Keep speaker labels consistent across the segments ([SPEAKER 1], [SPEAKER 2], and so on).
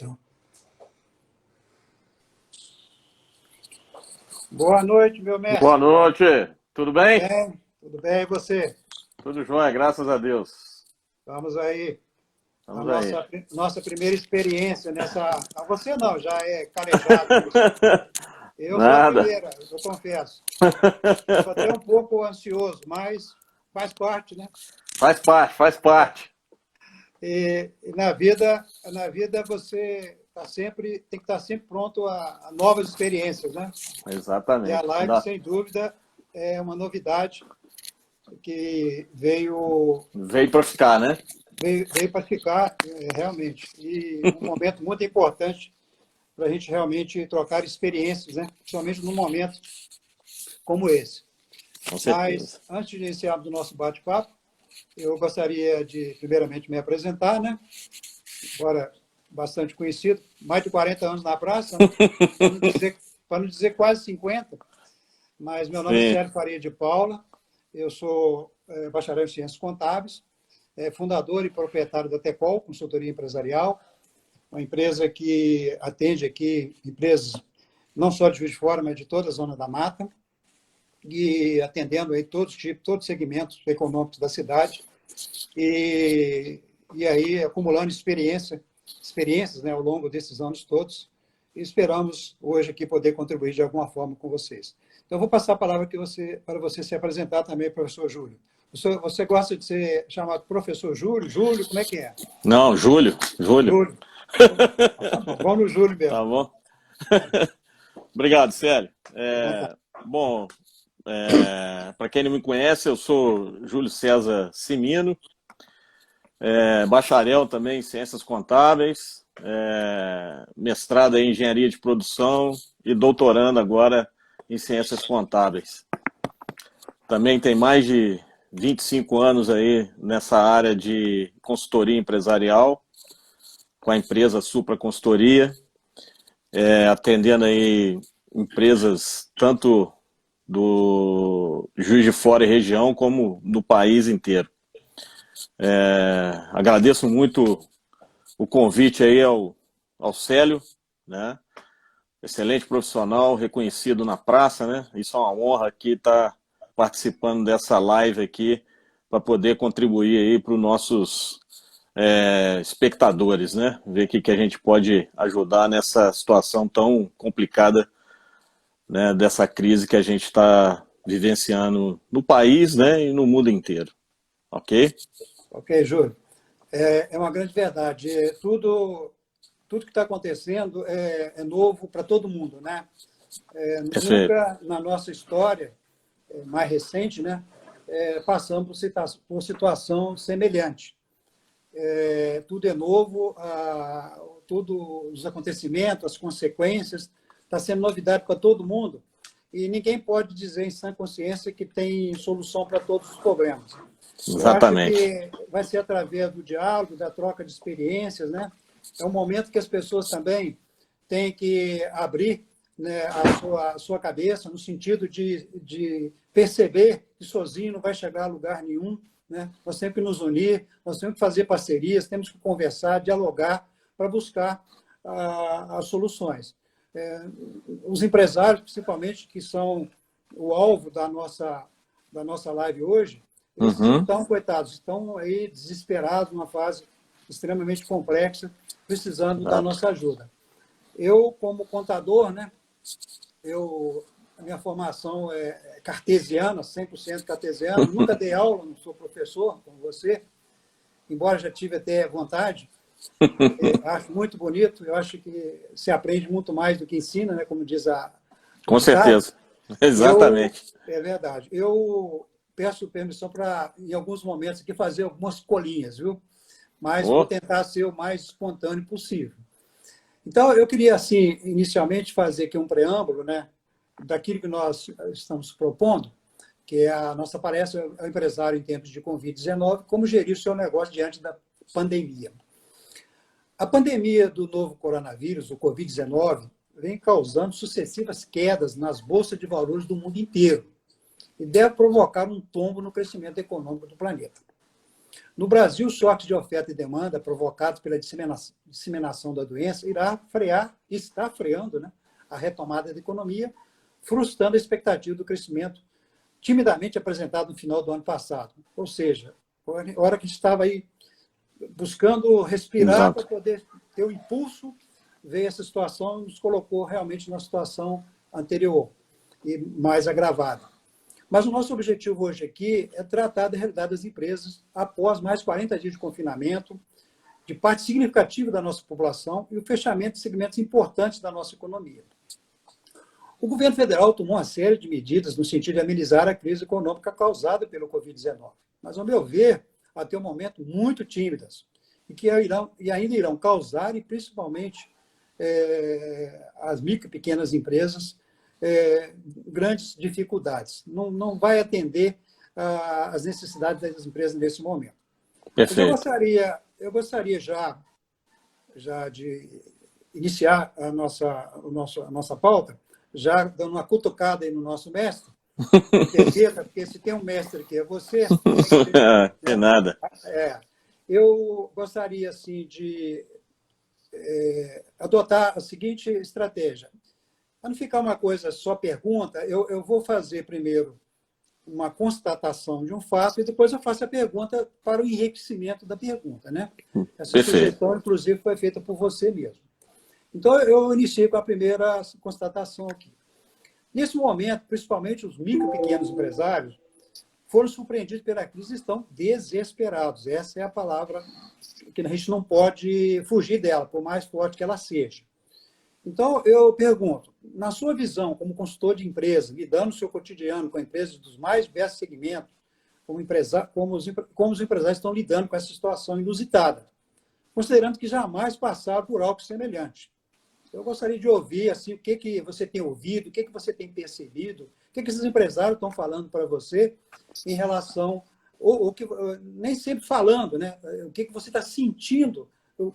[SPEAKER 1] Então. Boa noite, meu
[SPEAKER 2] Boa
[SPEAKER 1] mestre.
[SPEAKER 2] noite, tudo
[SPEAKER 1] Tudo
[SPEAKER 2] bem?
[SPEAKER 1] bem? Tudo bem, e você?
[SPEAKER 2] Tudo jóia, graças a Deus.
[SPEAKER 1] Vamos aí. A
[SPEAKER 2] Vamos aí.
[SPEAKER 1] nossa primeira experiência nessa... Ah, você não, já é calejado nisso. Eu sou a
[SPEAKER 2] Nada.
[SPEAKER 1] primeira, eu confesso. Estou até um pouco ansioso, mas faz parte, né?
[SPEAKER 2] Faz parte, faz parte.
[SPEAKER 1] E na vida você tem que estar sempre pronto a novas experiências, né? E a
[SPEAKER 2] Exatamente.
[SPEAKER 1] live, sem dúvida, é uma novidade que
[SPEAKER 2] Veio para ficar, né?
[SPEAKER 1] veio para ficar, realmente. E um momento muito importante para a gente realmente trocar experiências, né? Principalmente num momento como esse.
[SPEAKER 2] Com
[SPEAKER 1] Mas,
[SPEAKER 2] certeza.
[SPEAKER 1] antes de iniciarmos o nosso bate-papo, eu gostaria de, primeiramente, me apresentar, né? Embora bastante conhecido, mais de 40 anos na praça, né? Para não dizer quase 50, mas meu nome é
[SPEAKER 2] Sim.
[SPEAKER 1] Sérgio Faria de Paula, eu sou bacharel em Ciências Contábeis, fundador e proprietário da Tecol, consultoria empresarial, uma empresa que atende aqui empresas não só de Juiz de Fora, mas de toda a Zona da Mata, e atendendo aí todos os segmentos econômicos da cidade, e, e aí acumulando experiências, né, ao longo desses anos todos, e esperamos hoje aqui poder contribuir de alguma forma com vocês. Então, eu vou passar a palavra para você se apresentar também, professor Júlio. Você gosta de ser chamado professor Júlio? Júlio, como é que é?
[SPEAKER 2] Não, Júlio. Júlio.
[SPEAKER 1] Júlio. Então, tá bom, vamos no Júlio
[SPEAKER 2] Tá
[SPEAKER 1] mesmo.
[SPEAKER 2] bom? Obrigado, Célio.
[SPEAKER 1] À vontade.
[SPEAKER 2] Bom, para quem não me conhece, eu sou Júlio César Cimino, bacharel também em Ciências Contábeis, mestrado em Engenharia de Produção e doutorando agora em Ciências Contábeis. Também tem mais de 25 anos aí nessa área de consultoria empresarial, com a empresa Supra Consultoria, atendendo aí empresas tanto do Juiz de Fora e região, como do país inteiro. Agradeço muito o convite aí ao Célio, né? Excelente profissional, reconhecido na praça, né? Isso é uma honra aqui estar participando dessa live aqui para poder contribuir aí para os nossos espectadores, né? Ver o que a gente pode ajudar nessa situação tão complicada, né? Dessa crise que a gente está vivenciando no país, né? E no mundo inteiro. Ok?
[SPEAKER 1] Ok, Júlio. É uma grande verdade. Tudo que está acontecendo é novo para todo mundo, né?
[SPEAKER 2] Perfeito.
[SPEAKER 1] Nunca na nossa história mais recente, né, passamos por situação semelhante. Tudo é novo, todos os acontecimentos, as consequências, está sendo novidade para todo mundo e ninguém pode dizer em sã consciência que tem solução para todos os problemas. Eu acho
[SPEAKER 2] Exatamente.
[SPEAKER 1] que vai ser através do diálogo, da troca de experiências, né? É um momento que as pessoas também têm que abrir, né, a sua cabeça no sentido de perceber que sozinho não vai chegar a lugar nenhum, né? Nós temos que nos unir, nós temos que fazer parcerias, temos que conversar, dialogar para buscar as soluções. Os empresários, principalmente, que são o alvo da nossa live hoje, eles
[SPEAKER 2] Uhum.
[SPEAKER 1] estão, coitados, estão aí desesperados numa fase extremamente complexa, precisando da
[SPEAKER 2] Exato.
[SPEAKER 1] nossa ajuda. Eu, como contador, né, a minha formação é cartesiana, 100% cartesiana, nunca dei aula, não sou professor, como você, embora já tive até vontade, acho muito bonito, eu acho que se aprende muito mais do que ensina, né, como diz o
[SPEAKER 2] Com
[SPEAKER 1] ditado.
[SPEAKER 2] certeza. Exatamente.
[SPEAKER 1] É verdade. Eu peço permissão para, em alguns momentos, aqui fazer algumas colinhas, viu? Mas vou
[SPEAKER 2] Oh,
[SPEAKER 1] tentar ser o mais espontâneo possível. Então, eu queria, assim, inicialmente fazer aqui um preâmbulo, né, daquilo que nós estamos propondo, que é a nossa palestra, é o empresário em tempos de Covid-19, como gerir o seu negócio diante da pandemia. A pandemia do novo coronavírus, o Covid-19, vem causando sucessivas quedas nas bolsas de valores do mundo inteiro e deve provocar um tombo no crescimento econômico do planeta. No Brasil, o choque de oferta e demanda provocados pela disseminação da doença irá frear, está freando, né, a retomada da economia, frustrando a expectativa do crescimento timidamente apresentado no final do ano passado. Ou seja, a hora que a gente estava aí buscando respirar para poder ter o impulso, veio essa situação e nos colocou realmente numa situação anterior e mais agravada. Mas o nosso objetivo hoje aqui é tratar da realidade das empresas após mais 40 dias de confinamento, de parte significativa da nossa população e o fechamento de segmentos importantes da nossa economia. O governo federal tomou uma série de medidas no sentido de amenizar a crise econômica causada pelo Covid-19, mas, ao meu ver, até o momento, muito tímidas, e ainda irão causar, e principalmente as micro e pequenas empresas, grandes dificuldades. Não vai atender às necessidades das empresas nesse momento.
[SPEAKER 2] Perfeito.
[SPEAKER 1] Eu gostaria já de iniciar a nossa pauta, já dando uma cutucada aí no nosso mestre, porque se tem um mestre aqui é você.
[SPEAKER 2] É nada.
[SPEAKER 1] Eu gostaria assim, de adotar a seguinte estratégia. Para não ficar uma coisa só pergunta, eu vou fazer primeiro uma constatação de um fato e depois eu faço a pergunta para o enriquecimento da pergunta, né? Essa sugestão, inclusive, foi feita por você mesmo. Então, eu inicio com a primeira constatação aqui. Nesse momento, principalmente os micro e pequenos empresários foram surpreendidos pela crise e estão desesperados. Essa é a palavra que a gente não pode fugir dela, por mais forte que ela seja. Então, eu pergunto, na sua visão, como consultor de empresa, lidando no seu cotidiano com empresas dos mais diversos segmentos, como os empresários estão lidando com essa situação inusitada, considerando que jamais passaram por algo semelhante. Eu gostaria de ouvir assim, o que você tem ouvido, o que você tem percebido, o que esses empresários estão falando para você em relação, nem sempre falando, né? O que você está sentindo, o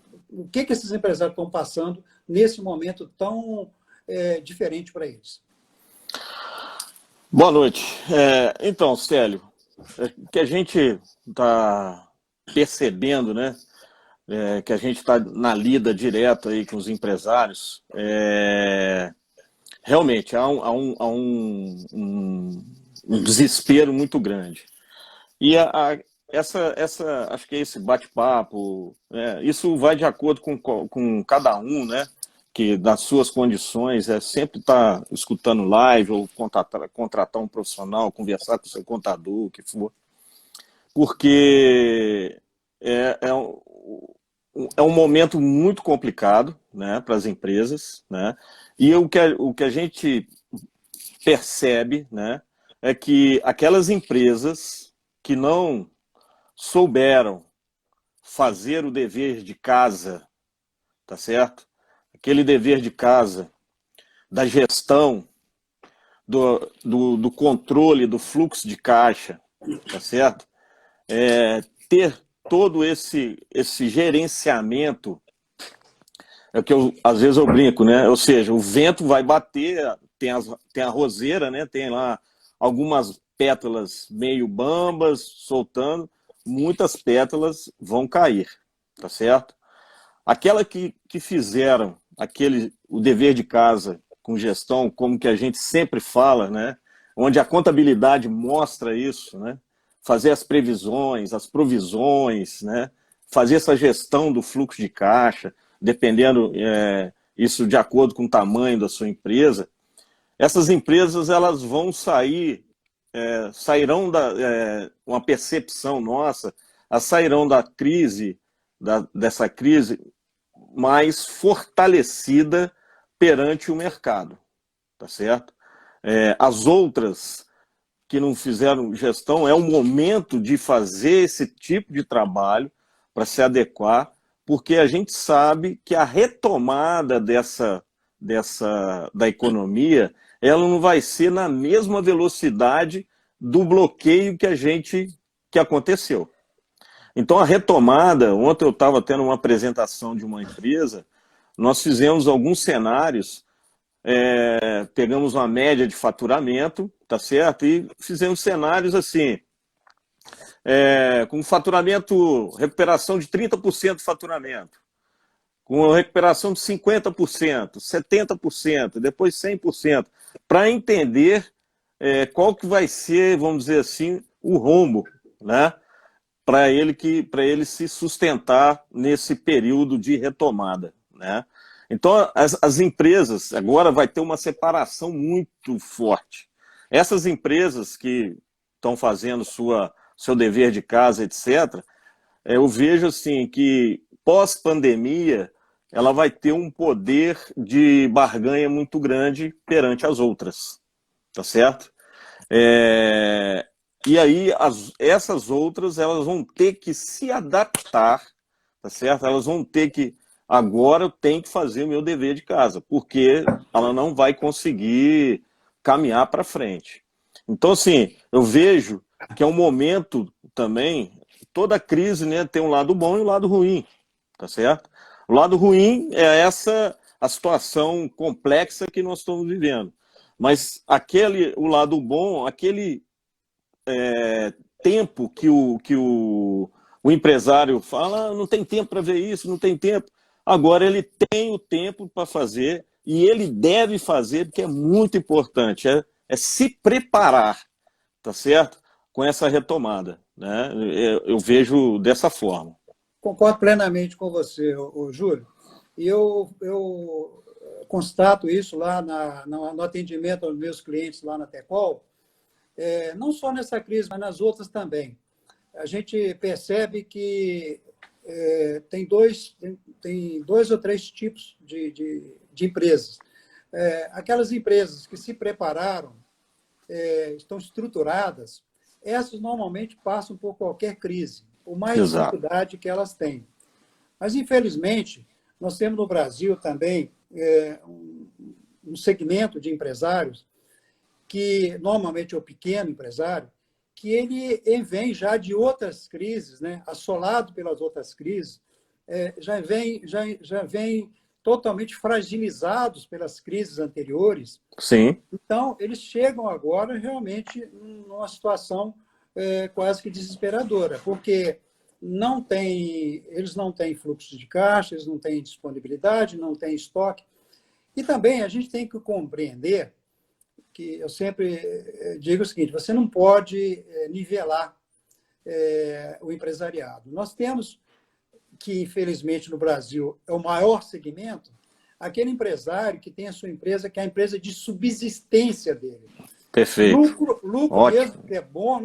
[SPEAKER 1] que esses empresários estão passando nesse momento tão diferente para eles.
[SPEAKER 2] Boa noite. Então, Célio, o que a gente está percebendo, né? Que a gente está na lida direta aí com os empresários, realmente há um desespero muito grande. E acho que esse bate-papo, isso vai de acordo com cada um, né? Que das suas condições sempre estar escutando live ou contratar um profissional, conversar com o seu contador, o que for, porque é um momento muito complicado, né, para as empresas, né, e o que a gente percebe, né, é que aquelas empresas que não souberam fazer o dever de casa, tá certo? Aquele dever de casa da gestão, do controle do fluxo de caixa, tá certo? Ter todo esse gerenciamento, é o que às vezes eu brinco, né? Ou seja, o vento vai bater, tem a roseira, né? Tem lá algumas pétalas meio bambas soltando, muitas pétalas vão cair, tá certo? Aquela que fizeram o dever de casa com gestão, como que a gente sempre fala, né? Onde a contabilidade mostra isso, né? Fazer as previsões, as provisões, né? Fazer essa gestão do fluxo de caixa, dependendo isso de acordo com o tamanho da sua empresa. Essas empresas elas vão sairão uma percepção nossa, elas sairão da crise, dessa crise mais fortalecida perante o mercado, tá certo? As outras que não fizeram gestão, é o momento de fazer esse tipo de trabalho para se adequar, porque a gente sabe que a retomada da economia, ela não vai ser na mesma velocidade do bloqueio que aconteceu. Então a retomada, ontem eu estava tendo uma apresentação de uma empresa, nós fizemos alguns cenários, pegamos uma média de faturamento, tá certo? E fizemos cenários assim, com faturamento, recuperação de 30% do faturamento, com recuperação de 50%, 70%, depois 100%, para entender qual que vai ser, vamos dizer assim, o rombo, né? Para ele se sustentar nesse período de retomada, né? Então, as empresas agora vai ter uma separação muito forte. Essas empresas que estão fazendo seu dever de casa, etc., eu vejo assim que pós-pandemia ela vai ter um poder de barganha muito grande perante as outras, tá certo? E aí essas outras elas vão ter que se adaptar, tá certo? Elas vão ter que, agora eu tenho que fazer o meu dever de casa, porque ela não vai conseguir caminhar para frente. Então, assim, eu vejo que é um momento também, toda crise, né, tem um lado bom e um lado ruim, tá certo? O lado ruim é a situação complexa que nós estamos vivendo. Mas o lado bom, aquele tempo que o empresário fala, não tem tempo para ver isso, não tem tempo. Agora ele tem o tempo para fazer e ele deve fazer, porque é muito importante, é se preparar, tá certo? Com essa retomada, né? Eu vejo dessa forma.
[SPEAKER 1] Concordo plenamente com você, Júlio. E eu constato isso lá no atendimento aos meus clientes lá na Tecol, não só nessa crise, mas nas outras também. A gente percebe que tem dois ou três tipos de empresas. Aquelas empresas que se prepararam, estão estruturadas, essas normalmente passam por qualquer crise, por mais dificuldade que elas têm. Mas, infelizmente, nós temos no Brasil também um segmento de empresários que, normalmente, é o pequeno empresário, que ele vem já de outras crises, né? Assolado pelas outras crises, já vem totalmente fragilizados pelas crises anteriores.
[SPEAKER 2] Sim.
[SPEAKER 1] Então, eles chegam agora realmente numa situação quase que desesperadora, porque eles não têm fluxo de caixa, eles não têm disponibilidade, não têm estoque. E também a gente tem que compreender que eu sempre digo o seguinte, você não pode nivelar o empresariado. Nós temos que, infelizmente, no Brasil, é o maior segmento, aquele empresário que tem a sua empresa, que é a empresa de subsistência dele.
[SPEAKER 2] Perfeito.
[SPEAKER 1] Lucro mesmo, que é bom,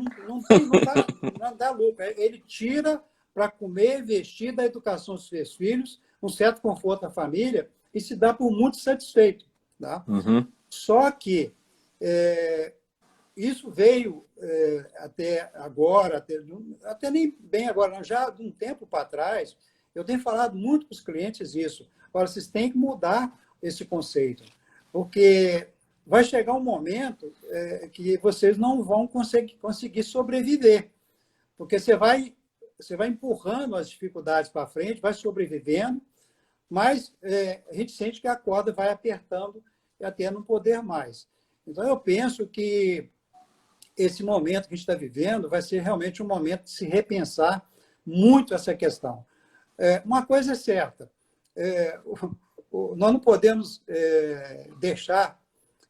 [SPEAKER 1] não dá lucro. Ele tira para comer, vestir, da educação dos seus filhos, um certo conforto à família, e se dá por muito satisfeito. Tá?
[SPEAKER 2] Uhum.
[SPEAKER 1] Só que isso veio até agora, até nem bem agora, não, já de um tempo para trás, eu tenho falado muito para os clientes isso. Agora, vocês têm que mudar esse conceito, porque vai chegar um momento que vocês não vão conseguir sobreviver, porque você vai empurrando as dificuldades para frente, vai sobrevivendo, mas a gente sente que a corda vai apertando até não poder mais. Então, eu penso que esse momento que a gente está vivendo vai ser realmente um momento de se repensar muito essa questão. Uma coisa é certa, nós não podemos deixar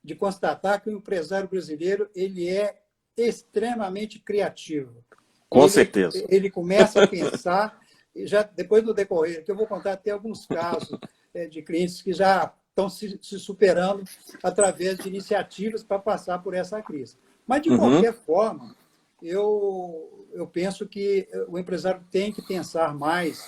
[SPEAKER 1] de constatar que o empresário brasileiro ele é extremamente criativo.
[SPEAKER 2] Com certeza.
[SPEAKER 1] Ele começa a pensar, já depois do decorrer, que eu vou contar até alguns casos de clientes que já estão se superando através de iniciativas para passar por essa crise. Mas, de qualquer forma, eu penso que o empresário tem que pensar mais,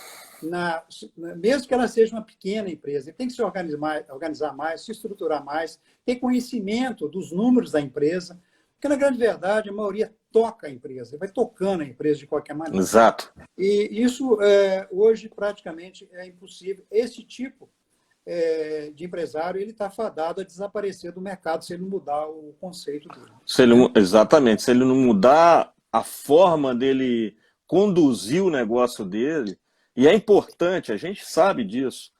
[SPEAKER 1] mesmo que ela seja uma pequena empresa, ele tem que se organizar mais, se estruturar mais, ter conhecimento dos números da empresa, porque, na grande verdade, a maioria toca a empresa, vai tocando a empresa de qualquer maneira.
[SPEAKER 2] Exato.
[SPEAKER 1] E isso, hoje, praticamente é impossível. Esse tipo de empresário, ele está fadado a desaparecer do mercado se ele não mudar o conceito dele.
[SPEAKER 2] Exatamente. Se ele não mudar a forma dele conduzir o negócio dele, e é importante, a gente sabe disso.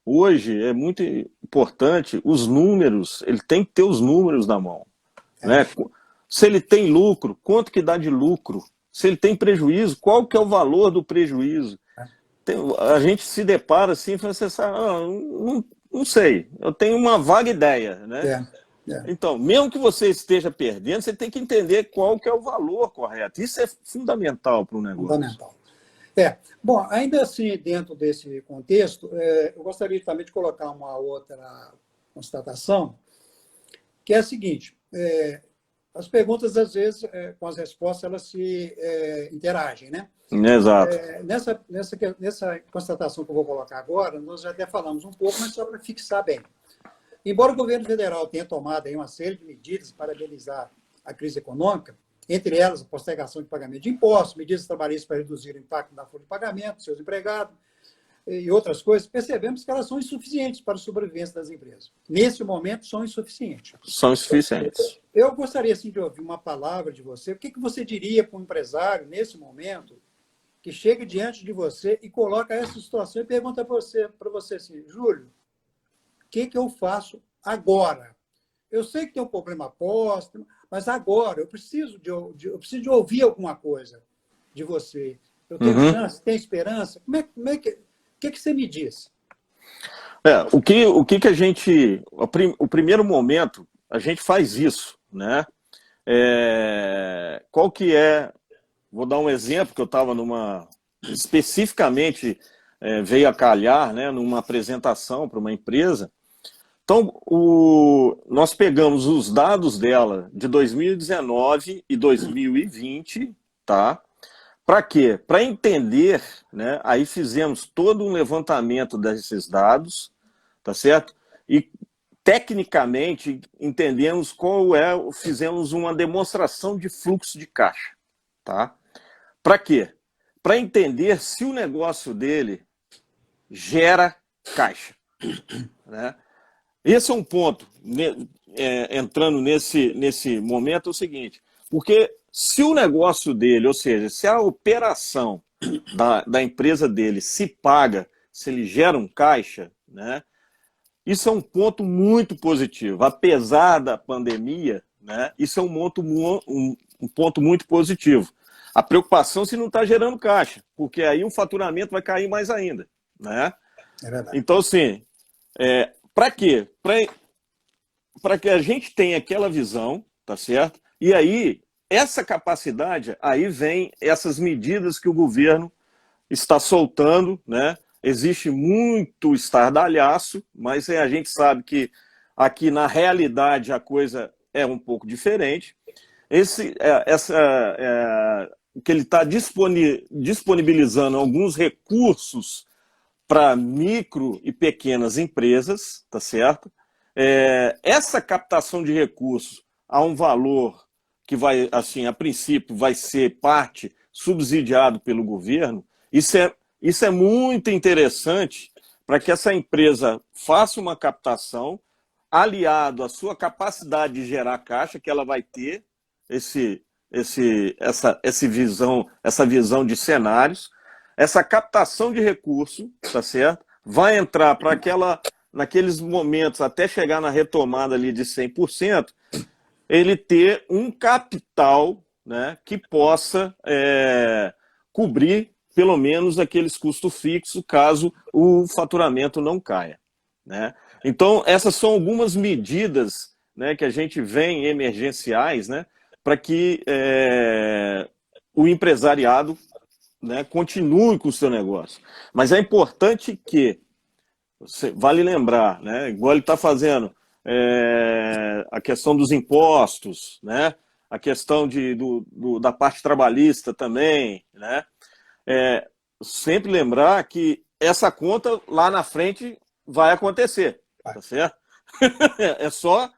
[SPEAKER 2] Hoje é muito importante os números, ele tem que ter os números na mão. Né? Se ele tem lucro, quanto que dá de lucro? Se ele tem prejuízo, qual que é o valor do prejuízo? A gente se depara assim e fala assim, não sei, eu tenho uma vaga ideia, né? Então, mesmo que você esteja perdendo, você tem que entender qual que é o valor correto. Isso é fundamental para o negócio.
[SPEAKER 1] Fundamental. Bom, ainda assim, dentro desse contexto, eu gostaria também de colocar uma outra constatação, que é a seguinte, as perguntas, às vezes, com as respostas, elas se interagem, né?
[SPEAKER 2] Exato.
[SPEAKER 1] Nessa constatação que eu vou colocar agora, nós já até falamos um pouco, mas só para fixar bem. Embora o governo federal tenha tomado aí uma série de medidas para amenizar a crise econômica, entre elas a postergação de pagamento de impostos, medidas trabalhistas para reduzir o impacto da folha de pagamento dos seus empregados e outras coisas, percebemos que elas são insuficientes para a sobrevivência das empresas. Nesse momento, são insuficientes.
[SPEAKER 2] São insuficientes.
[SPEAKER 1] Eu gostaria assim, de ouvir uma palavra de você. O que você diria para um empresário, nesse momento, que chega diante de você e coloca essa situação e pergunta para você assim, Júlio, o que eu faço agora? Eu sei que tem um problema posto, mas agora eu preciso de ouvir alguma coisa de você. Eu tenho chance, tenho esperança? O que você me diz?
[SPEAKER 2] O que a gente... O primeiro momento, a gente faz isso, né? Qual que é... Vou dar um exemplo que eu estava especificamente veio a calhar, né, numa apresentação para uma empresa. Então, nós pegamos os dados dela de 2019 e 2020, tá? Para quê? Para entender, né? Aí fizemos todo um levantamento desses dados, tá certo? E tecnicamente entendemos fizemos uma demonstração de fluxo de caixa, tá? Para quê? Para entender se o negócio dele gera caixa, né? Esse é um ponto, entrando nesse momento, é o seguinte, porque se o negócio dele, ou seja, se a operação da empresa dele se paga, se ele gera um caixa, né, isso é um ponto muito positivo. Apesar da pandemia, né, isso é um ponto muito positivo. A preocupação se não está gerando caixa, porque aí o faturamento vai cair mais ainda, né?
[SPEAKER 1] É verdade.
[SPEAKER 2] Então, assim, para quê? Para que a gente tenha aquela visão, tá certo? E aí, essa capacidade, aí vem essas medidas que o governo está soltando, né? Existe muito estardalhaço, mas a gente sabe que aqui na realidade a coisa é um pouco diferente. Que ele está disponibilizando alguns recursos para micro e pequenas empresas, tá certo? Essa captação de recursos a um valor que vai, assim, a princípio, vai ser parte subsidiado pelo governo, isso é muito interessante para que essa empresa faça uma captação aliado à sua capacidade de gerar caixa, que ela vai ter essa visão de cenários, essa captação de recurso, tá certo? Vai entrar para naqueles momentos, até chegar na retomada ali de 100%, ele ter um capital, né, que possa cobrir pelo menos aqueles custos fixos, caso o faturamento não caia, né? Então, essas são algumas medidas, né, que a gente vê emergenciais, né, para que o empresariado, né, continue com o seu negócio. Mas é importante que, vale lembrar, né, igual ele está fazendo, a questão dos impostos, né, a questão da parte trabalhista também, né, sempre lembrar que essa conta lá na frente vai acontecer, tá certo? Eu só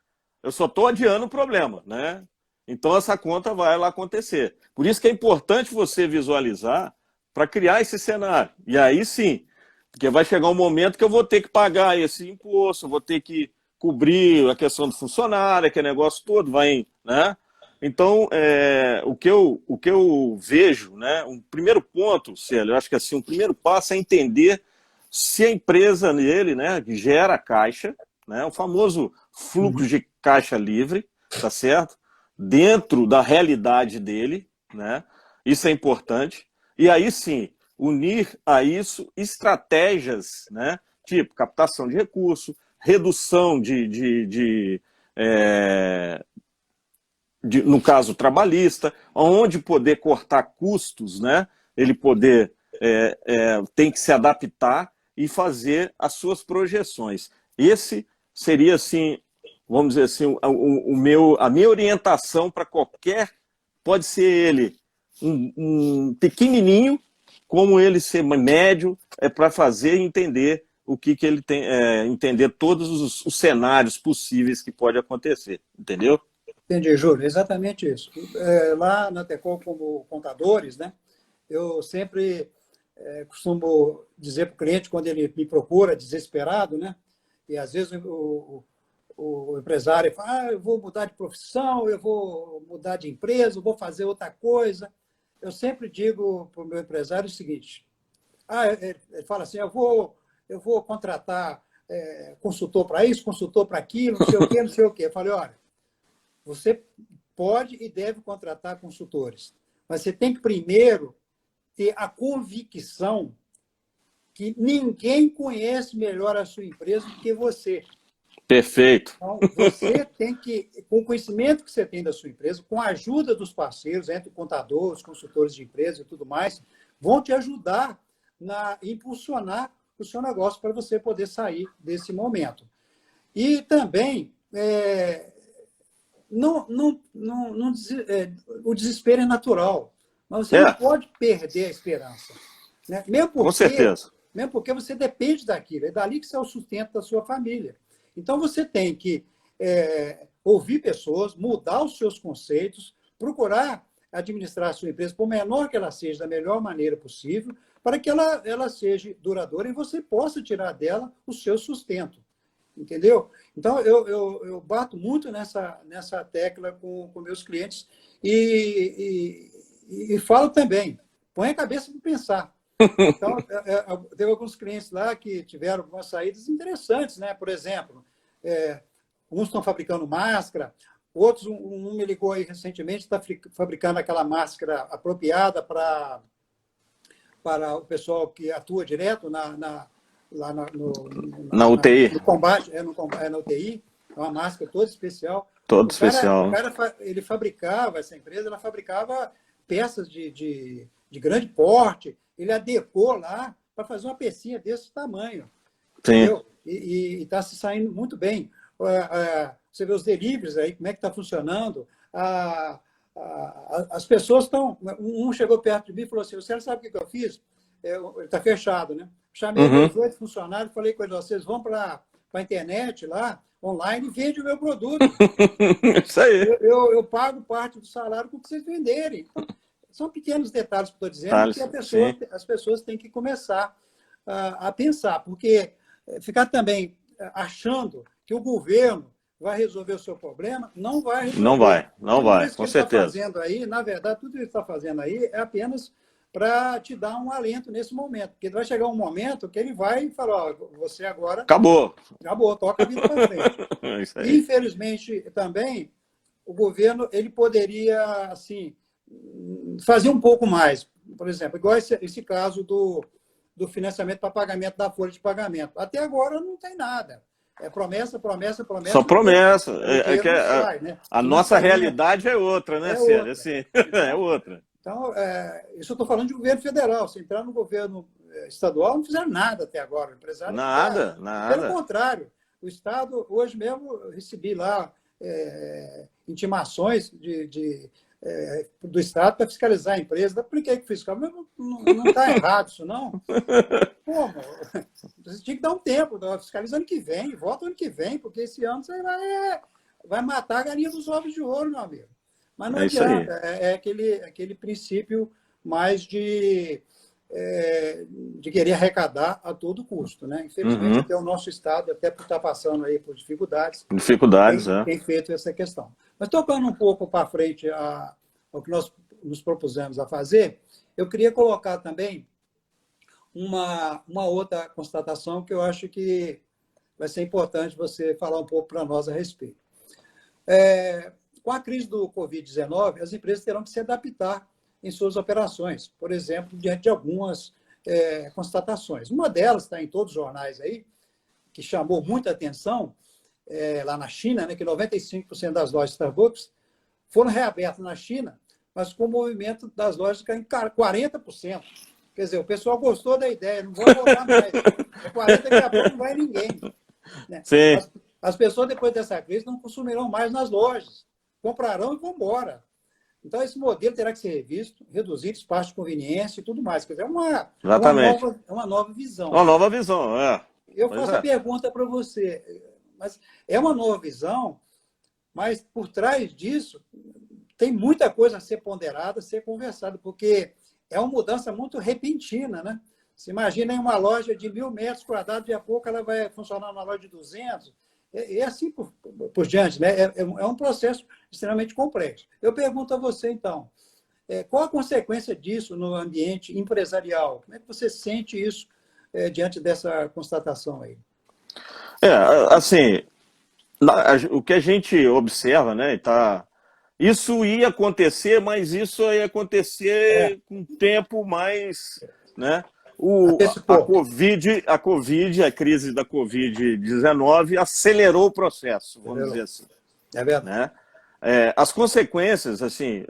[SPEAKER 2] estou adiando o problema, né? Então essa conta vai lá acontecer. Por isso que é importante você visualizar para criar esse cenário. E aí sim, porque vai chegar um momento que eu vou ter que pagar esse imposto, eu vou ter que cobrir a questão do funcionário, aquele negócio todo, né? Então, o que eu vejo, né? Um primeiro ponto, Célio, eu acho que assim, um primeiro passo é entender se a empresa dele, né, gera caixa, né, o famoso fluxo de caixa livre, tá certo? Dentro da realidade dele, né? Isso é importante. E aí sim, unir a isso estratégias, né? Tipo captação de recursos, redução no caso trabalhista, onde poder cortar custos, né? Ele poder tem que se adaptar e fazer as suas projeções. Esse seria, assim, vamos dizer assim, a minha orientação para qualquer, pode ser ele um pequenininho, como ele ser médio, para fazer e entender o que ele tem, entender todos os cenários possíveis que pode acontecer, entendeu?
[SPEAKER 1] Entendi, Júlio, exatamente isso. Lá na Tecol, como contadores, né, eu sempre costumo dizer para o cliente, quando ele me procura desesperado, né, e às vezes o empresário fala, eu vou mudar de profissão, eu vou mudar de empresa, eu vou fazer outra coisa. Eu sempre digo para o meu empresário o seguinte, ele fala assim, eu vou contratar consultor para isso, consultor para aquilo, não sei o quê, não sei o quê. Eu falei, olha, você pode e deve contratar consultores, mas você tem que primeiro ter a convicção que ninguém conhece melhor a sua empresa do que você.
[SPEAKER 2] Perfeito.
[SPEAKER 1] Então, você tem que, com o conhecimento que você tem da sua empresa, com a ajuda dos parceiros, entre contadores, consultores de empresa e tudo mais, vão te ajudar a impulsionar o seu negócio para você poder sair desse momento. E também, o desespero é natural, mas você não pode perder a esperança. Né?
[SPEAKER 2] Com certeza.
[SPEAKER 1] Mesmo porque você depende daquilo, é dali que sai o sustento da sua família. Então, você tem que ouvir pessoas, mudar os seus conceitos, procurar administrar a sua empresa, por menor que ela seja, da melhor maneira possível, para que ela seja duradoura e você possa tirar dela o seu sustento. Entendeu? Então, eu bato muito nessa tecla com meus clientes e falo também, põe a cabeça para pensar. Então, teve alguns clientes lá que tiveram algumas saídas interessantes, né? Por exemplo, uns estão fabricando máscara, outros, um me ligou aí recentemente, está fabricando aquela máscara apropriada para o pessoal que atua direto na
[SPEAKER 2] UTI.
[SPEAKER 1] No combate, na UTI, é uma máscara toda especial.
[SPEAKER 2] Todo especial.
[SPEAKER 1] O cara, ele fabricava, essa empresa, ela fabricava peças de grande porte, ele adequou lá para fazer uma pecinha desse tamanho.
[SPEAKER 2] Sim.
[SPEAKER 1] Entendeu? E está se saindo muito bem. Você vê os deliveries aí, como é que está funcionando. As pessoas estão... Um chegou perto de mim e falou assim, você sabe o que eu fiz? Ele está fechado, né? Chamei meus 8 funcionários, falei com eles, vocês vão para a internet lá, online, e vendem o meu produto.
[SPEAKER 2] Isso aí.
[SPEAKER 1] Eu pago parte do salário com o que vocês venderem. Então, são pequenos detalhes que estou dizendo, que as pessoas têm que começar a pensar, porque ficar também achando que o governo vai resolver o seu problema, não vai resolver.
[SPEAKER 2] Não vai, com certeza.
[SPEAKER 1] Fazendo aí, na verdade, tudo que ele está fazendo aí é apenas para te dar um alento nesse momento, porque vai chegar um momento que ele vai falar, você agora...
[SPEAKER 2] Acabou,
[SPEAKER 1] toca a vida para frente.
[SPEAKER 2] Isso aí.
[SPEAKER 1] Infelizmente, também, o governo ele poderia, assim, fazer um pouco mais. Por exemplo, igual esse caso do financiamento para pagamento da folha de pagamento. Até agora não tem nada. É promessa.
[SPEAKER 2] Só promessa. A nossa
[SPEAKER 1] sai,
[SPEAKER 2] realidade, né? É outra, né, Célio? Assim, é outra.
[SPEAKER 1] Então, isso eu estou falando de governo federal. Se entrar no governo estadual, não fizeram nada até agora. O empresário
[SPEAKER 2] nada.
[SPEAKER 1] Pelo contrário, o Estado, hoje mesmo, eu recebi lá intimações do Estado para fiscalizar a empresa. Eu apliquei com o fiscal, mas não está errado isso, não. Pô, você tinha que dar um tempo, fiscaliza ano que vem, volta ano que vem, porque esse ano você vai matar a galinha dos ovos de ouro, meu amigo. Mas não adianta, é aquele princípio mais de querer arrecadar a todo custo, né? Infelizmente, até o nosso Estado, até por estar passando aí por dificuldades, tem feito essa questão. Mas tocando um pouco para frente ao que nós nos propusemos a fazer, eu queria colocar também uma outra constatação que eu acho que vai ser importante você falar um pouco para nós a respeito. Com a crise do Covid-19, as empresas terão que se adaptar em suas operações, por exemplo, diante de algumas constatações. Uma delas está em todos os jornais aí, que chamou muita atenção, lá na China, né, que 95% das lojas Starbucks foram reabertas na China, mas com o movimento das lojas caindo 40%. Quer dizer, o pessoal gostou da ideia, não vão voltar mais. 40% daqui a pouco não vai ninguém. Né?
[SPEAKER 2] Sim.
[SPEAKER 1] As pessoas, depois dessa crise, não consumirão mais nas lojas. Comprarão e vão embora. Então, esse modelo terá que ser revisto, reduzido, espaço de conveniência e tudo mais. Quer dizer, uma nova visão.
[SPEAKER 2] Uma nova visão,
[SPEAKER 1] Eu faço a pergunta para você, mas é uma nova visão, mas por trás disso tem muita coisa a ser ponderada, a ser conversada, porque é uma mudança muito repentina, né? Você imagina em uma loja de 1.000 metros quadrados, de a pouco ela vai funcionar numa loja de 200, e assim por diante, né? É um processo extremamente complexo. Eu pergunto a você, então, qual a consequência disso no ambiente empresarial? Como é que você sente isso diante dessa constatação aí?
[SPEAKER 2] Assim, o que a gente observa, né, isso ia acontecer, mas isso ia acontecer com tempo mais, né? A crise da Covid-19 acelerou o processo, vamos dizer assim.
[SPEAKER 1] É verdade.
[SPEAKER 2] Né? As consequências, assim,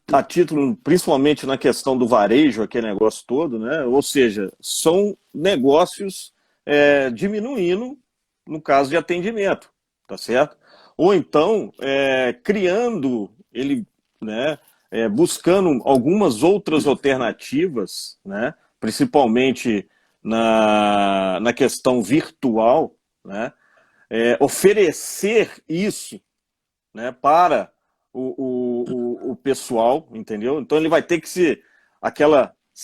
[SPEAKER 2] a título, principalmente na questão do varejo, aquele negócio todo, né? Ou seja, são negócios diminuindo no caso de atendimento, tá certo? Ou então, criando, né, buscando algumas outras alternativas, né, principalmente na questão virtual, né, oferecer isso, né, para o pessoal, entendeu? Então ele vai ter que se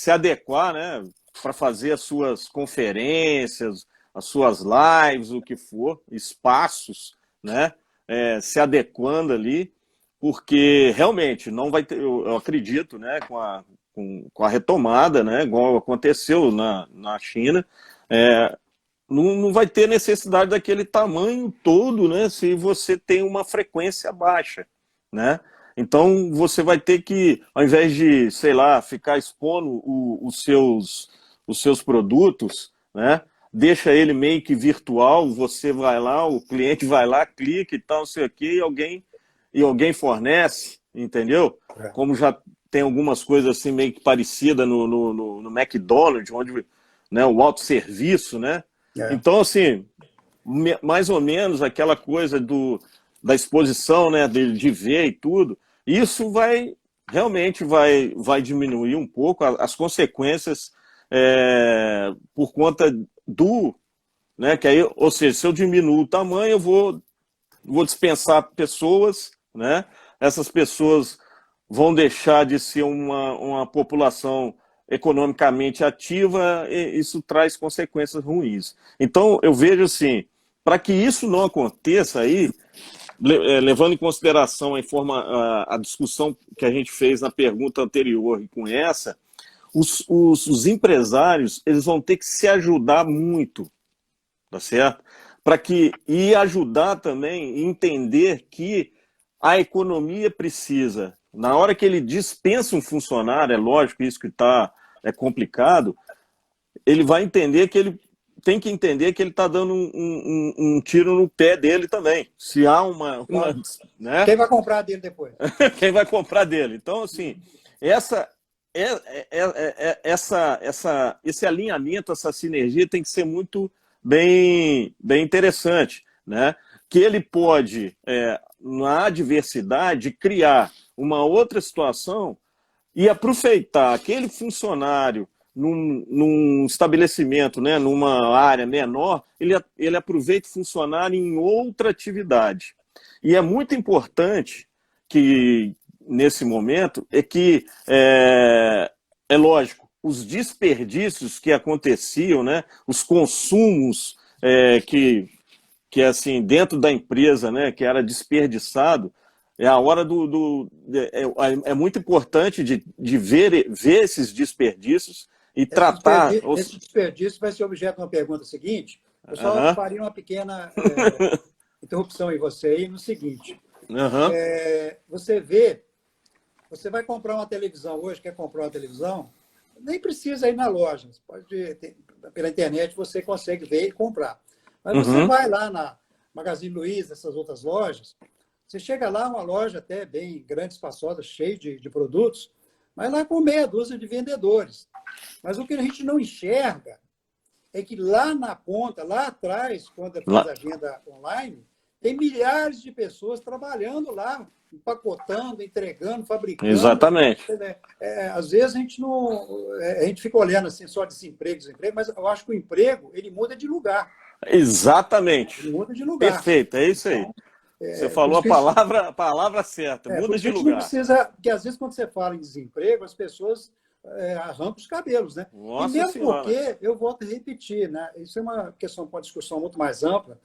[SPEAKER 2] adequar, né, para fazer as suas conferências, as suas lives, o que for, espaços, né, se adequando ali, porque realmente não vai ter, eu acredito, né, com a retomada, né, igual aconteceu na China, não vai ter necessidade daquele tamanho todo, né, se você tem uma frequência baixa, né? Então você vai ter que, ao invés de, sei lá, ficar expondo os seus produtos, né, deixa ele meio que virtual, você vai lá, o cliente vai lá, clica e tal, não sei o quê, e alguém fornece, entendeu? Como já tem algumas coisas assim meio que parecidas no McDonald's, onde, né, o autosserviço, né? Então, assim, mais ou menos aquela coisa da exposição, né, de ver e tudo, isso realmente vai diminuir um pouco as consequências por conta né, que aí, ou seja, se eu diminuo o tamanho, eu vou dispensar pessoas, né? Essas pessoas vão deixar de ser uma população economicamente ativa, e isso traz consequências ruins. Então, eu vejo assim, para que isso não aconteça aí, levando em consideração a discussão que a gente fez na pergunta anterior e com essa, os empresários, eles vão ter que se ajudar muito, tá certo? E ajudar também a entender que a economia precisa, na hora que ele dispensa um funcionário, é lógico isso que é complicado, ele vai entender que ele tem que entender que ele está dando um tiro no pé dele também. Se há né?
[SPEAKER 1] Quem vai comprar dele depois?
[SPEAKER 2] Quem vai comprar dele. Então, assim, esse alinhamento, essa sinergia tem que ser muito bem interessante, né? Que ele pode, na adversidade, criar uma outra situação e aproveitar aquele funcionário num estabelecimento, né, numa área menor, ele aproveita o funcionário em outra atividade. E é muito importante que, nesse momento, é lógico, os desperdícios que aconteciam, né, os consumos que assim, dentro da empresa, né, que era desperdiçado, é a hora é muito importante de ver esses desperdícios e tratar...
[SPEAKER 1] Esse desperdício vai ser objeto de uma pergunta seguinte. Eu só faria uma pequena interrupção em você aí no seguinte.
[SPEAKER 2] Uhum.
[SPEAKER 1] Você vê, você vai comprar uma televisão hoje, quer comprar uma televisão, nem precisa ir na loja. Você pode, pela internet você consegue ver e comprar. Mas você
[SPEAKER 2] Uhum.
[SPEAKER 1] vai lá na Magazine Luiza, essas outras lojas, você chega lá, uma loja até bem grande, espaçosa, cheia de produtos, mas lá com meia dúzia de vendedores. Mas o que a gente não enxerga é que lá na ponta, lá atrás, quando faz
[SPEAKER 2] Lá.
[SPEAKER 1] a venda online, tem milhares de pessoas trabalhando lá, empacotando, entregando, fabricando.
[SPEAKER 2] Exatamente.
[SPEAKER 1] Às vezes a gente não, a gente fica olhando assim só desemprego, mas eu acho que o emprego ele muda de lugar. Ele
[SPEAKER 2] Exatamente.
[SPEAKER 1] muda de lugar.
[SPEAKER 2] Perfeito, é isso aí.
[SPEAKER 1] Então,
[SPEAKER 2] Você
[SPEAKER 1] por
[SPEAKER 2] falou
[SPEAKER 1] isso que
[SPEAKER 2] a palavra certa,
[SPEAKER 1] por
[SPEAKER 2] muda
[SPEAKER 1] isso que
[SPEAKER 2] de
[SPEAKER 1] a gente não
[SPEAKER 2] lugar.
[SPEAKER 1] precisa, porque às vezes quando você fala em desemprego, as pessoas arrancam os cabelos, né? E
[SPEAKER 2] Nossa
[SPEAKER 1] mesmo
[SPEAKER 2] Senhora.
[SPEAKER 1] porque, eu volto a repetir, né? Isso é uma questão para uma discussão muito mais ampla,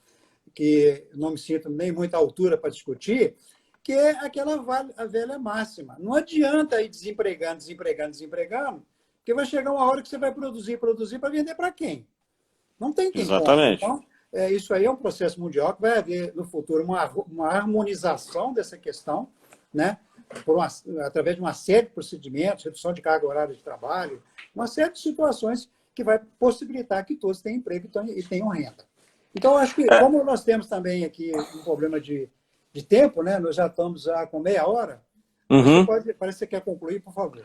[SPEAKER 1] que não me sinto nem muita altura para discutir, que é aquela a velha máxima. Não adianta ir desempregando, desempregando, desempregando, porque vai chegar uma hora que você vai produzir, produzir para vender para quem? Não tem quem compre.
[SPEAKER 2] Exatamente.
[SPEAKER 1] Então, isso aí é um processo mundial que vai haver no futuro uma harmonização dessa questão, né? Através de uma série de procedimentos, redução de carga horária de trabalho, uma série de situações que vai possibilitar que todos tenham emprego e tenham renda. Então, acho que, como nós temos também aqui um problema de tempo, né? Nós já estamos já com meia hora, você
[SPEAKER 2] Uhum.
[SPEAKER 1] parece que você quer concluir, por favor.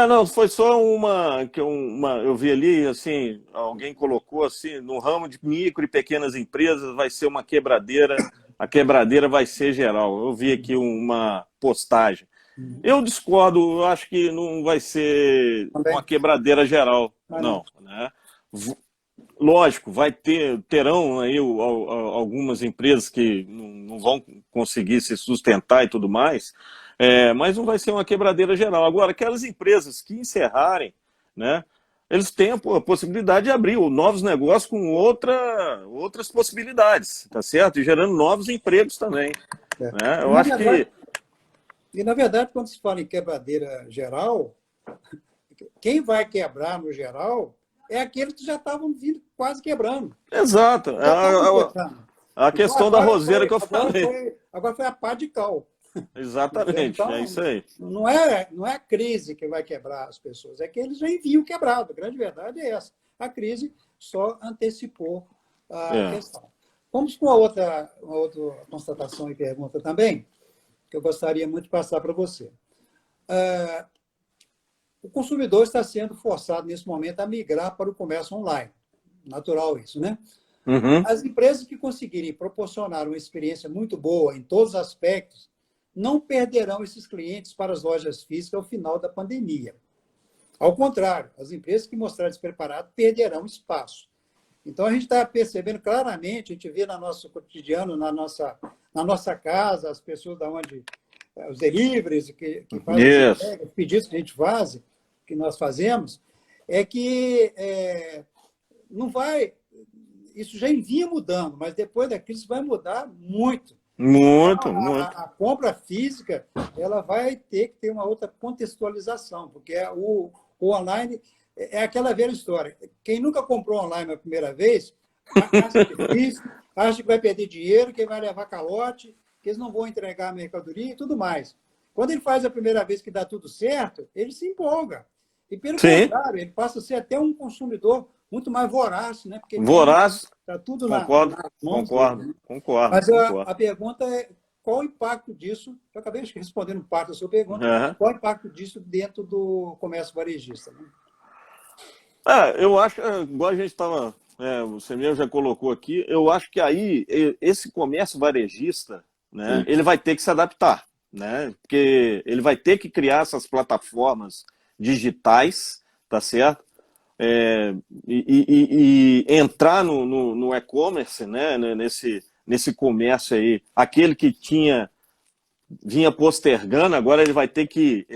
[SPEAKER 2] Não, foi só eu vi ali, assim, alguém colocou assim, no ramo de micro e pequenas empresas vai ser uma quebradeira, a quebradeira vai ser geral. Eu vi aqui uma postagem. Eu discordo, eu acho que não vai ser uma
[SPEAKER 1] Também.
[SPEAKER 2] quebradeira geral,
[SPEAKER 1] Mas não.
[SPEAKER 2] não, né? Lógico, terão aí algumas empresas que não vão conseguir se sustentar e tudo mais, mas não vai ser uma quebradeira geral. Agora, aquelas empresas que encerrarem, né, eles têm a possibilidade de abrir novos negócios com outras possibilidades, tá certo? E gerando novos empregos também. Né? Eu acho que...
[SPEAKER 1] E, na verdade, quando se fala em quebradeira geral, quem vai quebrar no geral é aqueles que já estavam vindo quase quebrando.
[SPEAKER 2] Exato.
[SPEAKER 1] Já estavam quebrando.
[SPEAKER 2] A
[SPEAKER 1] Então,
[SPEAKER 2] questão da roseira que eu falei.
[SPEAKER 1] Agora foi a pá de cal.
[SPEAKER 2] Exatamente,
[SPEAKER 1] Então,
[SPEAKER 2] é isso aí.
[SPEAKER 1] não é a crise que vai quebrar as pessoas, é que eles já enviam quebrado. A grande verdade é essa. A crise só antecipou a questão. Vamos com uma outra constatação e pergunta também, que eu gostaria muito de passar para você. O consumidor está sendo forçado, nesse momento, a migrar para o comércio online. Natural isso, né?
[SPEAKER 2] Uhum.
[SPEAKER 1] As empresas que conseguirem proporcionar uma experiência muito boa em todos os aspectos não perderão esses clientes para as lojas físicas ao final da pandemia. Ao contrário, as empresas que mostrarem despreparadas perderão espaço. Então, a gente está percebendo claramente, a gente vê no nosso cotidiano, na nossa casa, as pessoas da onde os deliveries que fazem as entregas, os pedidos que a gente faz, que nós fazemos, é que não vai... Isso já vinha mudando, mas depois da crise vai mudar muito.
[SPEAKER 2] Muito,
[SPEAKER 1] Então,
[SPEAKER 2] muito.
[SPEAKER 1] a compra física ela vai ter que ter uma outra contextualização, porque o online é aquela velha história. Quem nunca comprou online a primeira vez, acha difícil, acha que vai perder dinheiro, que vai levar calote, que eles não vão entregar a mercadoria e tudo mais. Quando ele faz a primeira vez que dá tudo certo, ele se empolga. E, pelo contrário, ele passa a ser até um consumidor muito mais voraz, né? Porque
[SPEAKER 2] voraz,
[SPEAKER 1] está tudo
[SPEAKER 2] concordo,
[SPEAKER 1] nas mãos
[SPEAKER 2] concordo,
[SPEAKER 1] dele, né?
[SPEAKER 2] concordo.
[SPEAKER 1] Mas
[SPEAKER 2] concordo.
[SPEAKER 1] a pergunta é qual o impacto disso, eu acabei respondendo parte da sua pergunta,
[SPEAKER 2] Uhum.
[SPEAKER 1] qual o impacto disso dentro do comércio varejista? Né?
[SPEAKER 2] Eu acho, igual a gente estava, você mesmo já colocou aqui, eu acho que aí esse comércio varejista, né, ele vai ter que se adaptar, né, porque ele vai ter que criar essas plataformas digitais, tá certo? E entrar no e-commerce, né, nesse comércio aí, aquele que vinha postergando, agora ele vai ter que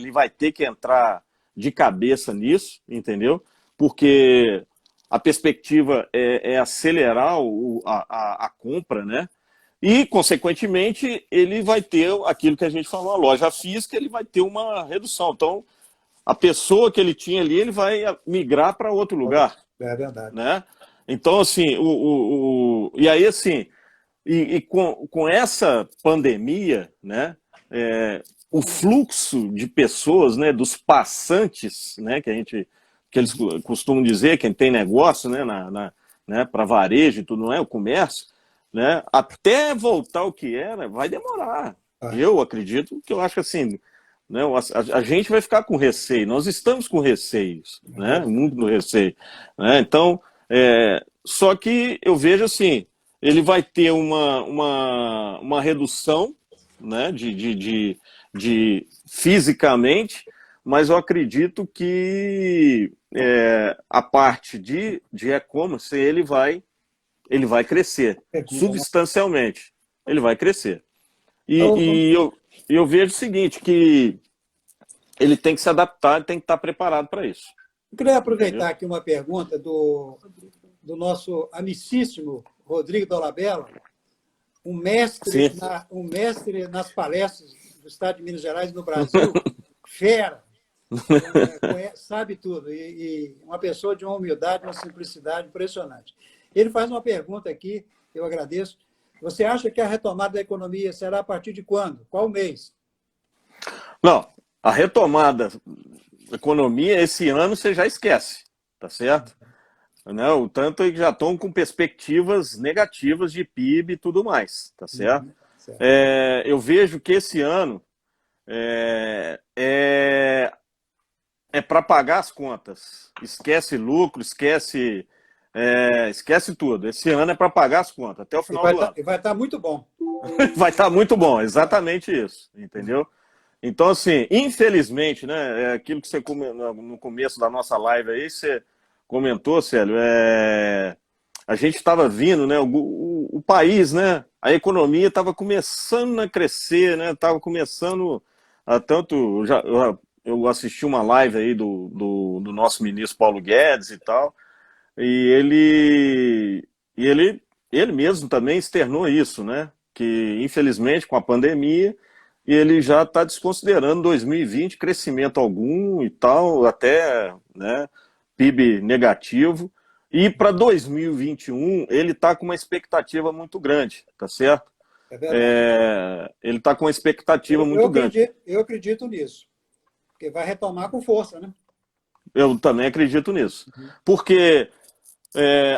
[SPEAKER 2] entrar de cabeça nisso, entendeu? Porque a perspectiva é acelerar a compra, né? E, consequentemente, ele vai ter aquilo que a gente falou, a loja física, ele vai ter uma redução. Então, a pessoa que ele tinha ali, ele vai migrar para outro lugar.
[SPEAKER 1] É verdade.
[SPEAKER 2] Né? Então, assim, e aí, assim, com essa pandemia, né, o fluxo de pessoas, né, dos passantes, né, que eles costumam dizer, quem tem negócio, né, né, para varejo e tudo, não é o comércio, né, até voltar ao que era, vai demorar. Eu acredito que eu acho que assim, né, a gente vai ficar com receio, nós estamos com receios, né, muito no receio, né, então, só que eu vejo assim, ele vai ter uma redução, né, fisicamente, mas eu acredito que a parte de e-commerce ele vai crescer substancialmente. Ele vai crescer. E eu vejo o seguinte, que ele tem que se adaptar, tem que estar preparado para isso.
[SPEAKER 1] Eu queria aproveitar aqui uma pergunta do nosso amicíssimo Rodrigo Dolabella, um mestre nas palestras do Estado de Minas Gerais e no Brasil, fera, sabe tudo, e uma pessoa de uma humildade, uma simplicidade impressionante. Ele faz uma pergunta aqui, eu agradeço. Você acha que a retomada da economia será a partir de quando? Qual mês?
[SPEAKER 2] Não, a retomada da economia esse ano você já esquece, tá certo? Não, tanto que já estão com perspectivas negativas de PIB e tudo mais, tá certo?
[SPEAKER 1] Certo.
[SPEAKER 2] Eu vejo que esse ano é para pagar as contas. Esquece lucro, esquece tudo. Esse ano é para pagar as contas, até o final do ano.
[SPEAKER 1] E vai estar muito bom.
[SPEAKER 2] Vai estar muito bom, exatamente isso, entendeu? Então, assim, infelizmente, né, aquilo que você no começo da nossa live aí, você comentou, Célio, a gente estava vindo, né, o país, né, a economia estava começando a crescer, né, estava começando a tanto, eu assisti uma live aí do nosso ministro Paulo Guedes e tal, e ele mesmo também externou isso, né, que infelizmente com a pandemia, ele já está desconsiderando 2020 crescimento algum e tal, até, né, PIB negativo. E para 2021, ele está com uma expectativa muito grande, tá certo?
[SPEAKER 1] É verdade.
[SPEAKER 2] Ele está com uma expectativa muito grande.
[SPEAKER 1] Eu acredito nisso, porque vai retomar com força, né?
[SPEAKER 2] Eu também acredito nisso. Porque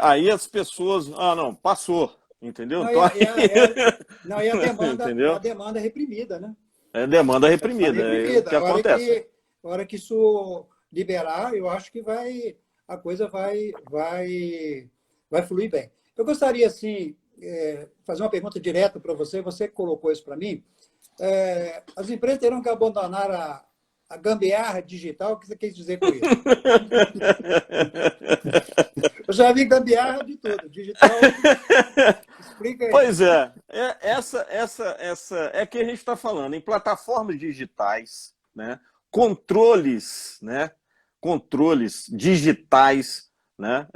[SPEAKER 2] aí as pessoas... Ah, não, passou, entendeu?
[SPEAKER 1] Não,
[SPEAKER 2] então,
[SPEAKER 1] e a demanda é reprimida, né?
[SPEAKER 2] É demanda reprimida. É o que acontece.
[SPEAKER 1] A hora que isso liberar, eu acho que a coisa vai fluir bem. Eu gostaria, assim, fazer uma pergunta direta para você. Você colocou isso para mim. As empresas terão que abandonar a gambiarra digital. O que você quer dizer com isso? Eu já vi gambiarra de tudo. Digital, explica aí.
[SPEAKER 2] Pois essa é que a gente está falando, em plataformas digitais, né? Controles digitais, né?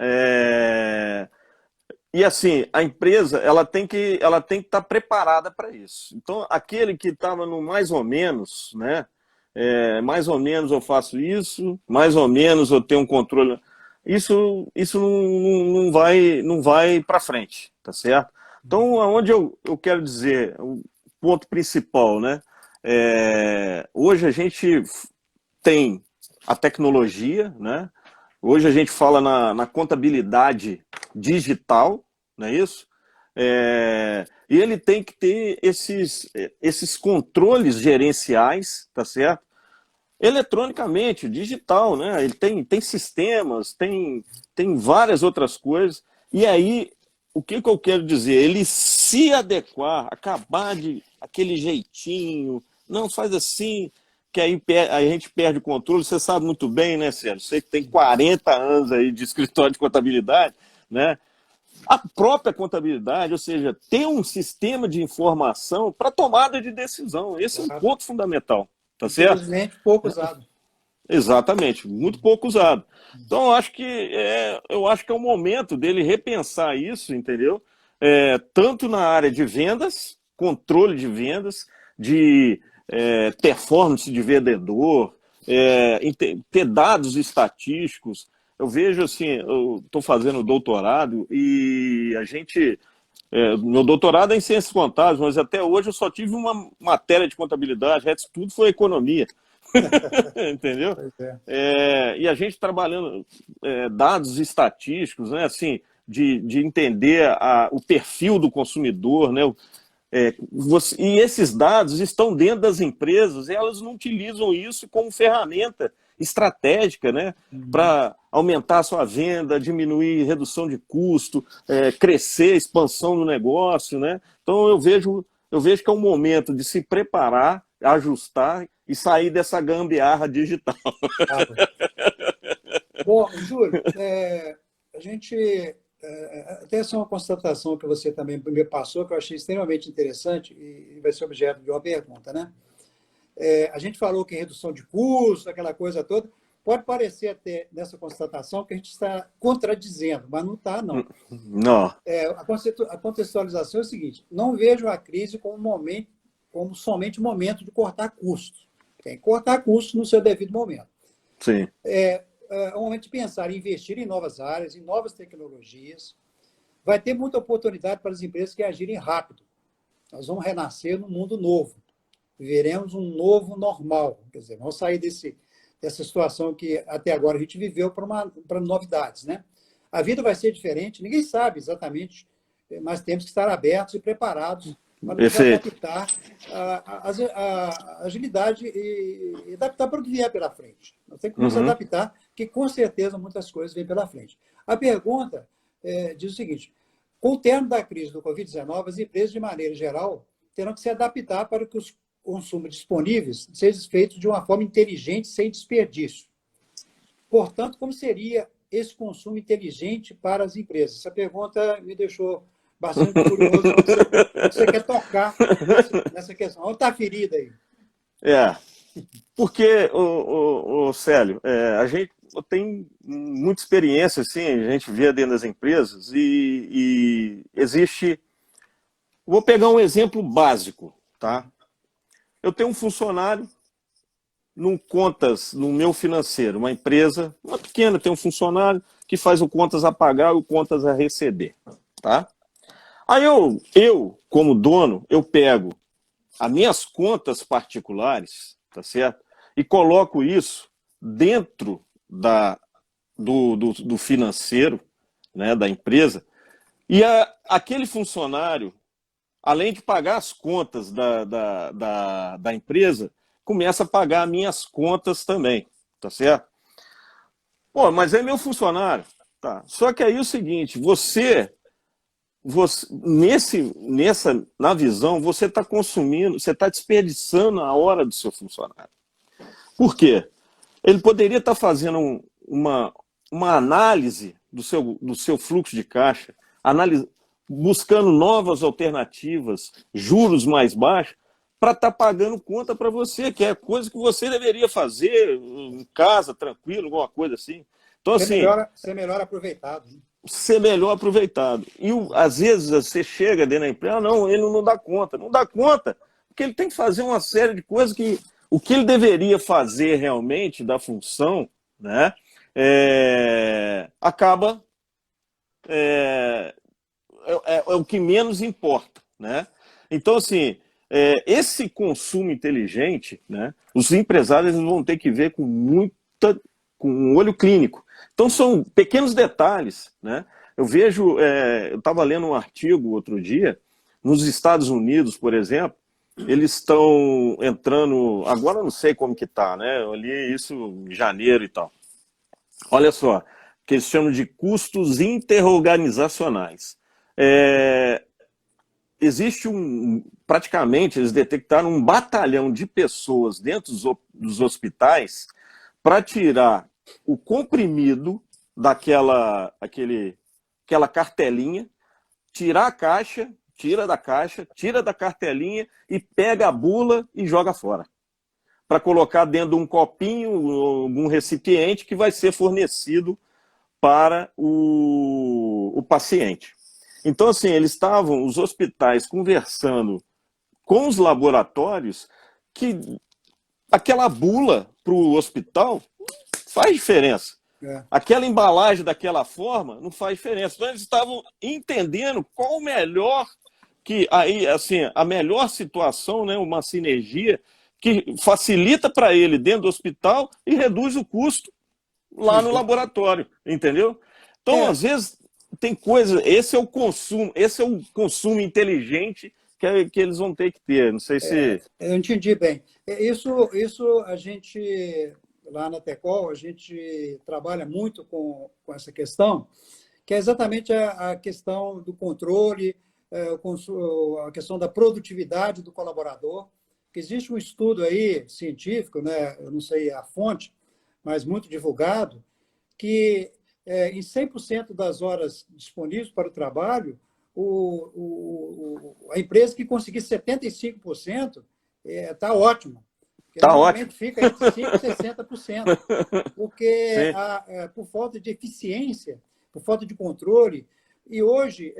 [SPEAKER 2] E assim, a empresa ela tem que estar preparada para isso. Então, aquele que estava no mais ou menos, né? Mais ou menos eu faço isso, mais ou menos eu tenho um controle. Isso não vai para frente, tá certo? Então, aonde eu quero dizer, o ponto principal, né? Hoje a gente tem a tecnologia, né? Hoje a gente fala na contabilidade digital, não é isso? E ele tem que ter esses controles gerenciais, tá certo? Eletronicamente, digital, né? Ele tem sistemas, tem várias outras coisas. E aí, o que eu quero dizer? Ele se adequar, acabar de aquele jeitinho, não faz assim, que aí a gente perde o controle. Você sabe muito bem, né, Sérgio? Você que tem 40 anos aí de escritório de contabilidade, né? A própria contabilidade, ou seja, ter um sistema de informação para tomada de decisão. Esse é um ponto fundamental, tá certo?
[SPEAKER 1] Infelizmente, pouco usado.
[SPEAKER 2] Exatamente, muito pouco usado. Então, eu acho que é o momento dele repensar isso, entendeu? Tanto na área de vendas, controle de vendas, de performance de vendedor, ter dados estatísticos. Eu vejo assim, eu estou fazendo doutorado e a gente Meu doutorado é em ciências contábeis, mas até hoje eu só tive uma matéria de contabilidade, o resto tudo foi economia. Entendeu?
[SPEAKER 1] Pois é.
[SPEAKER 2] E a gente trabalhando dados estatísticos, né, assim, de entender o perfil do consumidor, né, e esses dados estão dentro das empresas e elas não utilizam isso como ferramenta estratégica, né, para aumentar a sua venda, diminuir redução de custo, crescer, expansão do negócio, né? Então eu vejo que é um momento de se preparar, ajustar e sair dessa gambiarra digital.
[SPEAKER 1] Bom, Júlio, a gente até essa é uma constatação que você também me passou, que eu achei extremamente interessante e vai ser objeto de uma pergunta, né? A gente falou que redução de custos, aquela coisa toda, pode parecer até nessa constatação que a gente está contradizendo, mas não está, não.
[SPEAKER 2] Não.
[SPEAKER 1] A contextualização é o seguinte: não vejo a crise como somente um momento de cortar custos. Tem que cortar custos no seu devido momento.
[SPEAKER 2] Sim.
[SPEAKER 1] É um momento de pensar em investir em novas áreas, em novas tecnologias. Vai ter muita oportunidade para as empresas que agirem rápido. Nós vamos renascer num mundo novo. Viveremos um novo normal. Quer dizer, vamos sair dessa situação que até agora a gente viveu para novidades, né? A vida vai ser diferente, ninguém sabe exatamente, mas temos que estar abertos e preparados para nos adaptar à agilidade e adaptar para o que vier pela frente. Nós temos que nos adaptar, porque com certeza muitas coisas vêm pela frente. A pergunta diz o seguinte: com o término da crise do Covid-19, as empresas, de maneira geral, terão que se adaptar para que os consumos disponíveis sejam feitos de uma forma inteligente, sem desperdício. Portanto, como seria esse consumo inteligente para as empresas? Essa pergunta me deixou bastante curioso. Você quer tocar nessa questão? Onde está a ferida aí?
[SPEAKER 2] Porque, Célio, a gente tem muita experiência, assim, a gente vê dentro das empresas e existe... Vou pegar um exemplo básico, tá? Eu tenho um funcionário no meu financeiro, uma empresa, uma pequena, tem um funcionário que faz o contas a pagar e o contas a receber, tá? Aí eu, como dono, eu pego as minhas contas particulares, tá certo? E coloco isso dentro do financeiro, né, da empresa, e aquele funcionário, além de pagar as contas da empresa, começa a pagar minhas contas também, tá certo? Pô, mas é meu funcionário. Tá. Só que aí é o seguinte, na visão, você está consumindo, você está desperdiçando a hora do seu funcionário. Por quê? Ele poderia estar fazendo uma análise do seu fluxo de caixa, buscando novas alternativas, juros mais baixos, para estar pagando conta para você, que é coisa que você deveria fazer em casa, tranquilo, alguma coisa assim. Então,
[SPEAKER 1] ser melhor aproveitado. Né?
[SPEAKER 2] Ser melhor aproveitado. E às vezes você chega dentro da empresa, não, ele não dá conta. Não dá conta, porque ele tem que fazer uma série de coisas que o que ele deveria fazer realmente da função, né, acaba é o que menos importa, né? Então, assim, esse consumo inteligente, né, os empresários vão ter que ver com um olho clínico. Então, são pequenos detalhes, né? Eu estava lendo um artigo outro dia, nos Estados Unidos, por exemplo, eles estão entrando, agora eu não sei como que está, né? Eu li isso em janeiro e tal. Olha só, que eles chamam de custos interorganizacionais. Existe praticamente, eles detectaram um batalhão de pessoas dentro dos hospitais para tirar o comprimido daquela cartelinha, tirar a caixa, tira da cartelinha e pega a bula e joga fora. Para colocar dentro de um copinho, algum recipiente que vai ser fornecido para o paciente. Então, assim, os hospitais, conversando com os laboratórios, que aquela bula para o hospital faz diferença.
[SPEAKER 1] É.
[SPEAKER 2] Aquela embalagem daquela forma não faz diferença. Então eles estavam entendendo qual o melhor, que aí, assim, a melhor situação, né, uma sinergia que facilita para ele dentro do hospital e reduz o custo lá no laboratório, entendeu? Então, às vezes, tem coisa, esse é o consumo inteligente que eles vão ter que ter. Não sei se...
[SPEAKER 1] Eu entendi bem. Isso a gente, lá na Tecol, a gente trabalha muito com essa questão, que é exatamente a questão do controle, a questão da produtividade do colaborador. Que existe um estudo aí científico, né, eu não sei a fonte, mas muito divulgado, que em 100% das horas disponíveis para o trabalho, a empresa que conseguir 75% está ótimo. Porque
[SPEAKER 2] tá ótimo.
[SPEAKER 1] normalmente fica entre 5% e 60%. Porque por falta de eficiência, por falta de controle. E hoje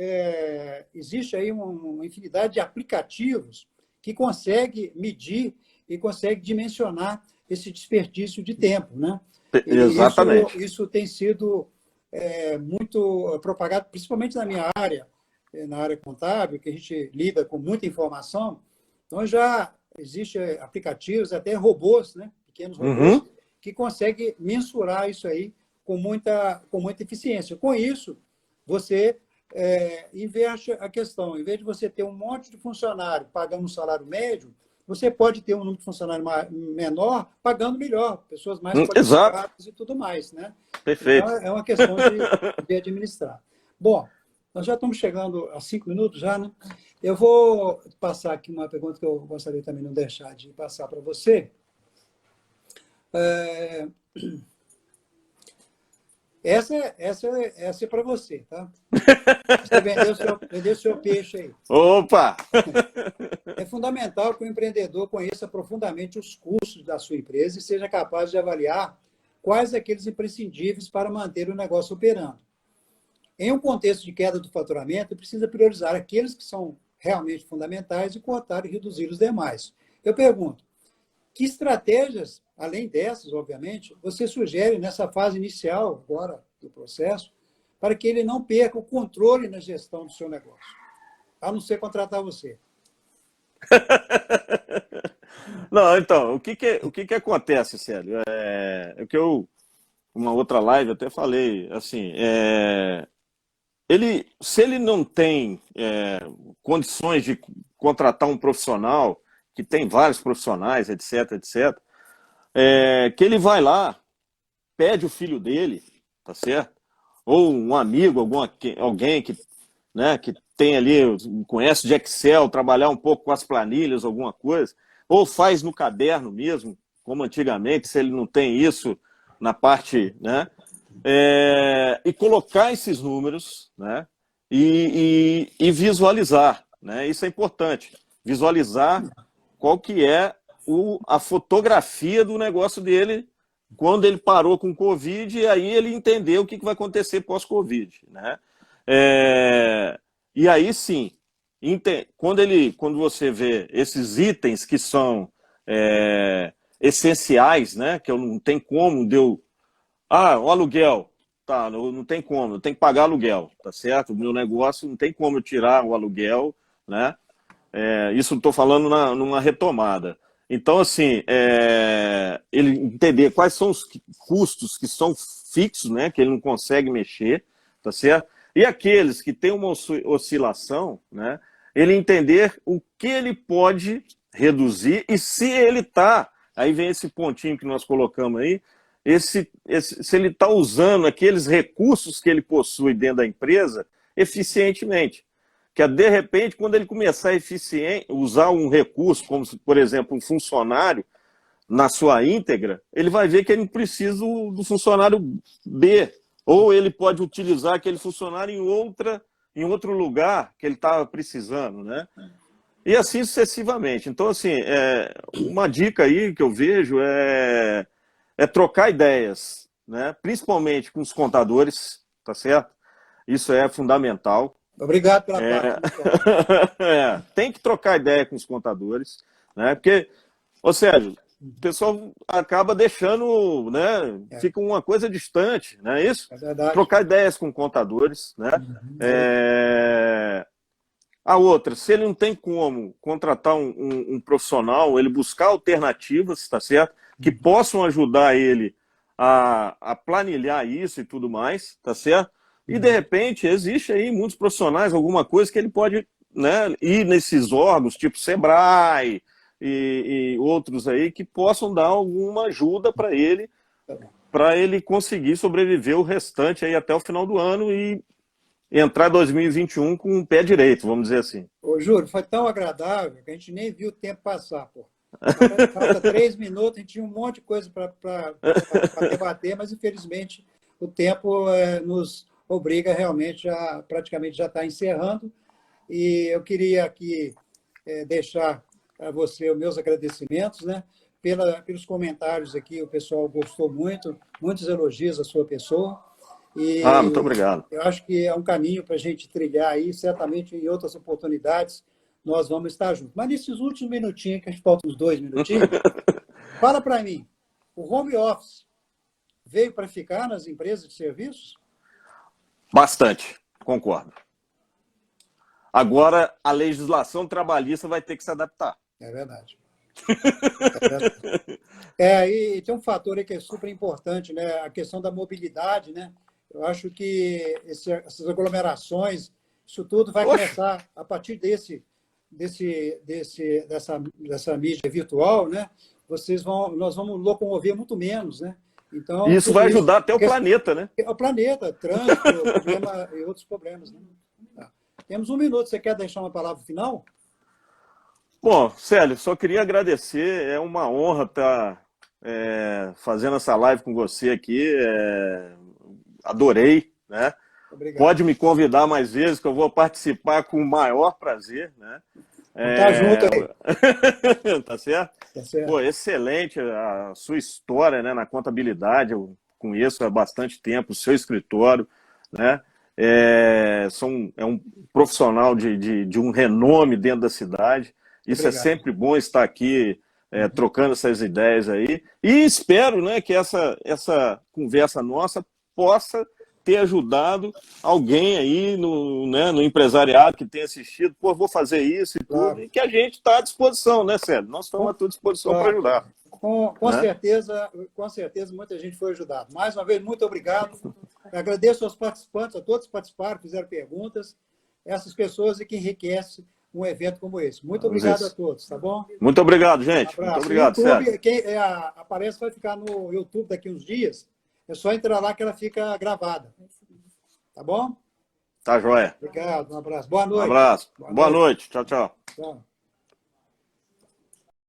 [SPEAKER 1] existe aí uma infinidade de aplicativos que consegue medir e consegue dimensionar esse desperdício de tempo, né? E
[SPEAKER 2] Exatamente.
[SPEAKER 1] isso tem sido muito propagado, principalmente na minha área, na área contábil, que a gente lida com muita informação. Então, já existem aplicativos, até robôs, né? Pequenos robôs, que conseguem mensurar isso aí com muita eficiência. Com isso, você inverte a questão. Em vez de você ter um monte de funcionário pagando um salário médio, você pode ter um número de funcionário menor pagando melhor, pessoas mais qualificadas
[SPEAKER 2] Exato.
[SPEAKER 1] e tudo mais, né?
[SPEAKER 2] Perfeito.
[SPEAKER 1] Então, é uma questão de administrar. Bom, nós já estamos chegando a 5 minutos já, né? Eu vou passar aqui uma pergunta que eu gostaria também de não deixar de passar para você. Essa é para você, tá? Você vendeu seu peixe aí.
[SPEAKER 2] Opa!
[SPEAKER 1] É fundamental que o empreendedor conheça profundamente os custos da sua empresa e seja capaz de avaliar quais aqueles imprescindíveis para manter o negócio operando. Em um contexto de queda do faturamento, precisa priorizar aqueles que são realmente fundamentais e cortar e reduzir os demais. Eu pergunto, que estratégias, além dessas, obviamente, você sugere nessa fase inicial agora do processo para que ele não perca o controle na gestão do seu negócio, a não ser contratar você?
[SPEAKER 2] Não, então, o que acontece, Célio? Uma outra live eu até falei, assim, se ele não tem condições de contratar um profissional, que tem vários profissionais, etc, etc, que ele vai lá, pede o filho dele, tá certo? Ou um amigo, alguém que, né, que tem ali, conhece de Excel, trabalhar um pouco com as planilhas, alguma coisa, ou faz no caderno mesmo, como antigamente, se ele não tem isso na parte, né? E colocar esses números, né? E visualizar, né? Isso é importante. Visualizar qual que é a fotografia do negócio dele quando ele parou com o Covid, e aí ele entendeu o que vai acontecer pós-Covid, né? E aí sim, quando você vê esses itens que são essenciais, né? Que eu não tem como o aluguel, tá? Não tem como, eu tenho que pagar aluguel, tá certo? O meu negócio não tem como eu tirar o aluguel, né? Isso estou falando numa retomada. Então, assim, ele entender quais são os custos que são fixos, né, que ele não consegue mexer, tá certo? E aqueles que têm uma oscilação, né, ele entender o que ele pode reduzir e se ele está, aí vem esse pontinho que nós colocamos aí, se ele está usando aqueles recursos que ele possui dentro da empresa eficientemente. Que de repente, quando ele começar a usar um recurso, como por exemplo um funcionário, na sua íntegra, ele vai ver que ele não precisa do funcionário B, ou ele pode utilizar aquele funcionário em outro lugar que ele estava precisando, né? E assim sucessivamente. Então, assim, uma dica aí que eu vejo é trocar ideias, né? Principalmente com os contadores, tá certo? Isso é fundamental.
[SPEAKER 1] Obrigado pela parte.
[SPEAKER 2] Tem que trocar ideia com os contadores, né? Porque, ô Sérgio, o pessoal acaba deixando, né? Fica uma coisa distante, não é isso?
[SPEAKER 1] É verdade.
[SPEAKER 2] Trocar ideias com contadores, né? A outra, se ele não tem como contratar um profissional, ele buscar alternativas, tá certo? Que possam ajudar ele a planilhar isso e tudo mais, tá certo? E, de repente, existe aí muitos profissionais, alguma coisa que ele pode, né, ir nesses órgãos, tipo Sebrae e outros aí, que possam dar alguma ajuda para ele conseguir sobreviver o restante aí até o final do ano e entrar 2021 com o pé direito, vamos dizer assim.
[SPEAKER 1] Ô, Júlio, foi tão agradável que a gente nem viu o tempo passar, pô. Falta 3 minutos, a gente tinha um monte de coisa para debater, mas infelizmente o tempo nos obriga realmente a praticamente já estar encerrando. E eu queria aqui deixar a você os meus agradecimentos, né? Pelos comentários aqui, o pessoal gostou muito, muitos elogios à sua pessoa. E
[SPEAKER 2] muito obrigado.
[SPEAKER 1] eu acho que é um caminho para a gente trilhar aí, certamente em outras oportunidades nós vamos estar juntos. Mas nesses últimos minutinhos, que a gente falta uns 2 minutinhos, fala para mim, o home office veio para ficar nas empresas de serviços?
[SPEAKER 2] Bastante, concordo. Agora, a legislação trabalhista vai ter que se adaptar.
[SPEAKER 1] É verdade. E tem um fator aí que é super importante, né? A questão da mobilidade, né? Eu acho que essas aglomerações, isso tudo vai começar a partir dessa mídia virtual, né? Nós vamos locomover muito menos, né? Então,
[SPEAKER 2] isso vai ajudar até o planeta, né?
[SPEAKER 1] O planeta, trânsito, problema, e outros problemas, né? Tá. Temos 1 minuto. Você quer deixar uma palavra final?
[SPEAKER 2] Bom, Célio, só queria agradecer. É uma honra estar fazendo essa live com você aqui. Adorei, né?
[SPEAKER 1] Obrigado.
[SPEAKER 2] Pode me convidar mais vezes, que eu vou participar com o maior prazer, né?
[SPEAKER 1] Tá junto aí.
[SPEAKER 2] Tá certo?
[SPEAKER 1] Tá certo.
[SPEAKER 2] Pô, excelente a sua história, né, na contabilidade. Eu conheço há bastante tempo o seu escritório, né? É um profissional de um renome dentro da cidade. Isso
[SPEAKER 1] Obrigado.
[SPEAKER 2] É sempre bom estar aqui trocando essas ideias aí. E espero, né, que essa conversa nossa possa ter ajudado alguém aí no empresariado que tem assistido. Pô, vou fazer isso e tudo. Claro. E que a gente está à disposição, né, Célio? Nós estamos à tua disposição para ajudar.
[SPEAKER 1] Com certeza, muita gente foi ajudada. Mais uma vez, muito obrigado. Eu agradeço aos participantes, a todos que participaram, fizeram perguntas. Essas pessoas que enriquecem um evento como esse. Muito obrigado a todos, tá bom?
[SPEAKER 2] Muito obrigado, gente. Muito obrigado,
[SPEAKER 1] YouTube, quem aparece vai ficar no YouTube daqui uns dias. É só entrar lá que ela fica gravada. Tá bom?
[SPEAKER 2] Tá joia.
[SPEAKER 1] Obrigado, um abraço. Boa noite.
[SPEAKER 2] Um abraço. Boa noite. Tchau, tchau.
[SPEAKER 1] Tchau.